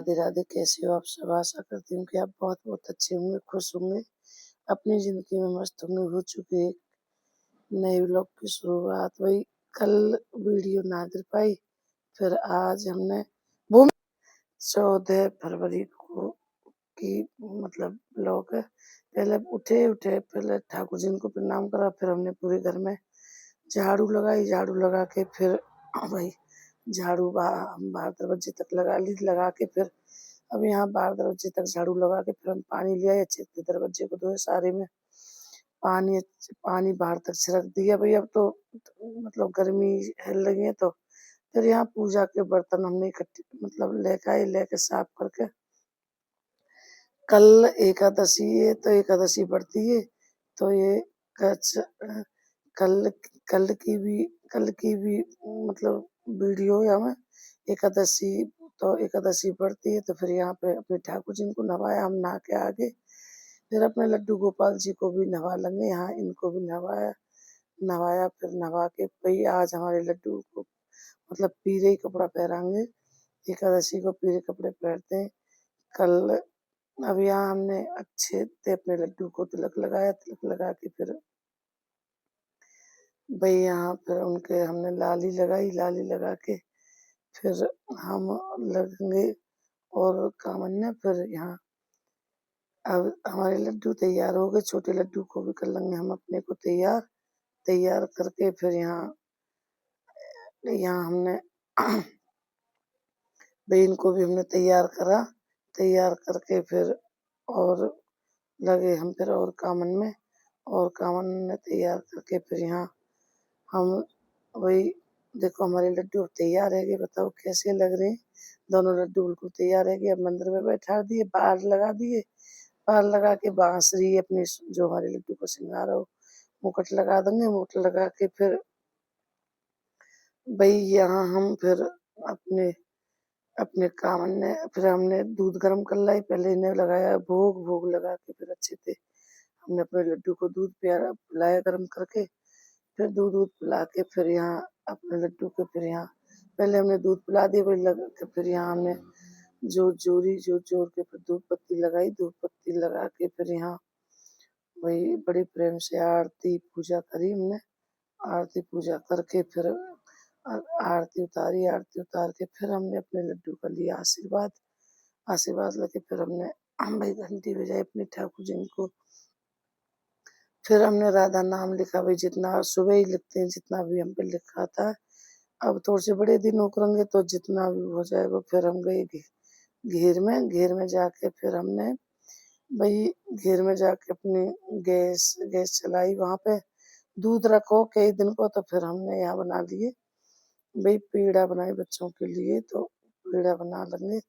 राधे राधे। कैसे हो आप सब? आशा करती हूँ कि आप बहुत बहुत अच्छे होंगे, खुश होंगे, अपनी ज़िंदगी में मस्त होंगे। हो चुकी है नए व्लॉग की शुरुआत। वही कल वीडियो ना दे पाई, फिर आज हमने वो 14 फरवरी को की मतलब व्लॉग है। पहले उठे पहले ठाकुर जी को प्रणाम करा, फिर हमने पूरे घर में झाड़ू लगाई। झाड़ू लगा के फिर वही झाड़ू बाहर दरवाजे तक लगा के फिर अब यहाँ बाहर दरवाजे तक झाड़ू लगा के फिर हम पानी ले आए, अच्छे से दरवाजे को धोए, सारे में पानी बाहर तक छिड़क दिया। भाई अब तो मतलब गर्मी है लगी है, तो फिर यहाँ पूजा के बर्तन हमने इकट्ठे मतलब लेके साफ करके, कल एकादशी है तो एकादशी पड़ती है, तो ये कल कल की भी मतलब वीडियो है हमें एकादशी। तो एकादशी पड़ती है तो फिर यहाँ पे अपने ठाकुर जी को नवाया, हम नहा के आगे फिर अपने लड्डू गोपाल जी को भी नवा लेंगे। यहाँ इनको भी नवाया फिर नवा के भाई आज हमारे लड्डू को मतलब पीले ही कपड़ा पहनाएंगे। एकादशी को पीले कपड़े पहनते हैं। कल अब यहाँ हमने अच्छे से अपने लड्डू को तिलक लगाया, तिलक लगा के फिर भाई यहाँ फिर उनके हमने लाली लगाई, लाली लगा के फिर हम लगेंगे और कामन्या। फिर यहाँ अब हमारे लड्डू तैयार हो गए, छोटे लड्डू को भी कर लेंगे हम अपने को तैयार करके फिर यहाँ हमने भाई इनको भी हमने तैयार करा, तैयार करके फिर और लगे हम फिर और कामन में तैयार करके फिर यहाँ हम वही देखो हमारे लड्डू तैयार है। बताओ कैसे लग रहे हैं दोनों लड्डू? बिल्कुल तैयार है। अब मंदिर में बैठा दिए, बाहर लगा दिए, बाहर लगा के बांसुरी अपनी जो हमारे लड्डू को श्रृंगार हो मुकुट लगा देंगे। मुकुट लगा के फिर भाई यहाँ हम फिर अपने अपने कामन ने फिर हमने दूध गर्म कर लाई, पहले इन्हें लगाया भोग लगा के फिर अच्छे से हमने अपने लड्डू को दूध पिलाया गर्म करके। फिर दूध पिला के फिर यहाँ अपने लड्डू को फिर यहाँ पहले हमने दूध पिला दिया, वही लगा के फिर यहाँ हमने जोर के फिर धूप पत्ती लगाई। धूप पत्ती लगा के फिर यहाँ वही बड़ी प्रेम से आरती पूजा करी हमने। आरती पूजा करके फिर आरती उतार के फिर हमने अपने लड्डू का लिया आशीर्वाद लेके फिर हमने भाई घंटी बजाई अपने ठाकुर जी को। फिर हमने राधा नाम लिखा, भाई जितना सुबह ही लिखते हैं जितना भी हम पे लिखा था। अब थोड़े से बड़े दिन होकरेंगे तो जितना भी हो जाएगा। फिर हम गए घेर में जाके फिर हमने भाई घेर में जाके अपनी गैस चलाई, वहां पे दूध रखो कई दिन को। तो फिर हमने यहाँ बना लिए भाई पेड़ा बनाए बच्चों के लिए, तो पेड़ा बना लेंगे।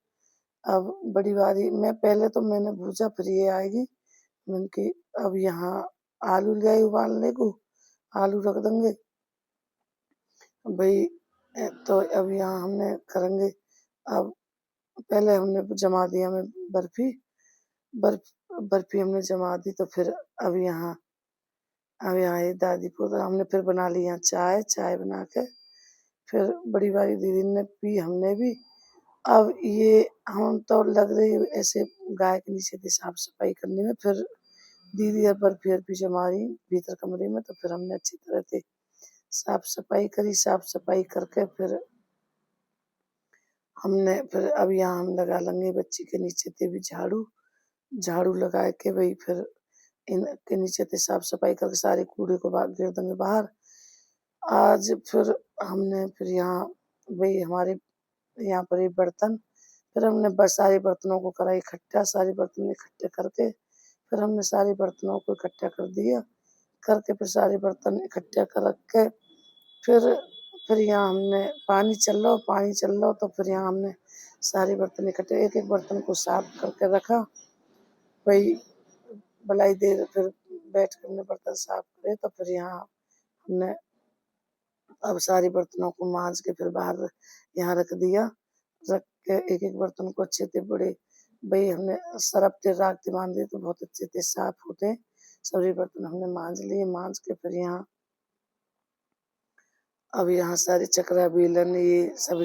अब बड़ी बारी में पहले तो मैंने भूजा, फिर ये आएगी मैंने कि अब यहाँ आलू ले आई उबालने को, आलू रख देंगे भाई। तो अब यहाँ हमने करेंगे। अब पहले हमने जमा दिया हमें बर्फी हमने जमा दी। तो फिर अब यहाँ ये दादी को तो हमने फिर बना ली यहाँ चाय बना के फिर बड़ी वाली दीदी ने पी, हमने भी। अब ये हम तो लग रही ऐसे गाय के नीचे थी साफ सफाई करने में। फिर दीदी बर्फी जमा रही भीतर कमरे में, तो फिर हमने अच्छी तरह से साफ सफाई करी। साफ सफाई करके फिर हमने फिर अब यहाँ हम लगा लेंगे बच्ची के नीचे थे भी झाड़ू लगा के भाई फिर इनके नीचे से साफ सफाई करके सारे कूड़े को गिर देंगे बाहर। आज फिर हमने फिर यहाँ भाई हमारे यहाँ पर ये बर्तन फिर हमने सारे बर्तनों को करा इकट्ठा, सारे बर्तन इकट्ठे करके फिर हमने सारे बर्तनों को इकट्ठा कर दिया। करके फिर सारे बर्तन इकट्ठे कर रख के फिर यहाँ हमने पानी चल रहा तो फिर यहाँ हमने सारे बर्तन इकट्ठे एक बर्तन को साफ करके रखा। भाई भलाई देर फिर बैठ कर हमने बर्तन साफ करे। तो फिर यहाँ हमने अब सारे बर्तनों को मांज के फिर बाहर यहाँ रख दिया। रख के एक बर्तन को अच्छे से बड़े भाई हमने सरफ से राखते बांध दिए तो बहुत अच्छे से साफ होते हैं। सभी बर्तन हमने मांज लिए, मांज के फिर यहाँ अब यहाँ सारे चकरा बेलन ये सब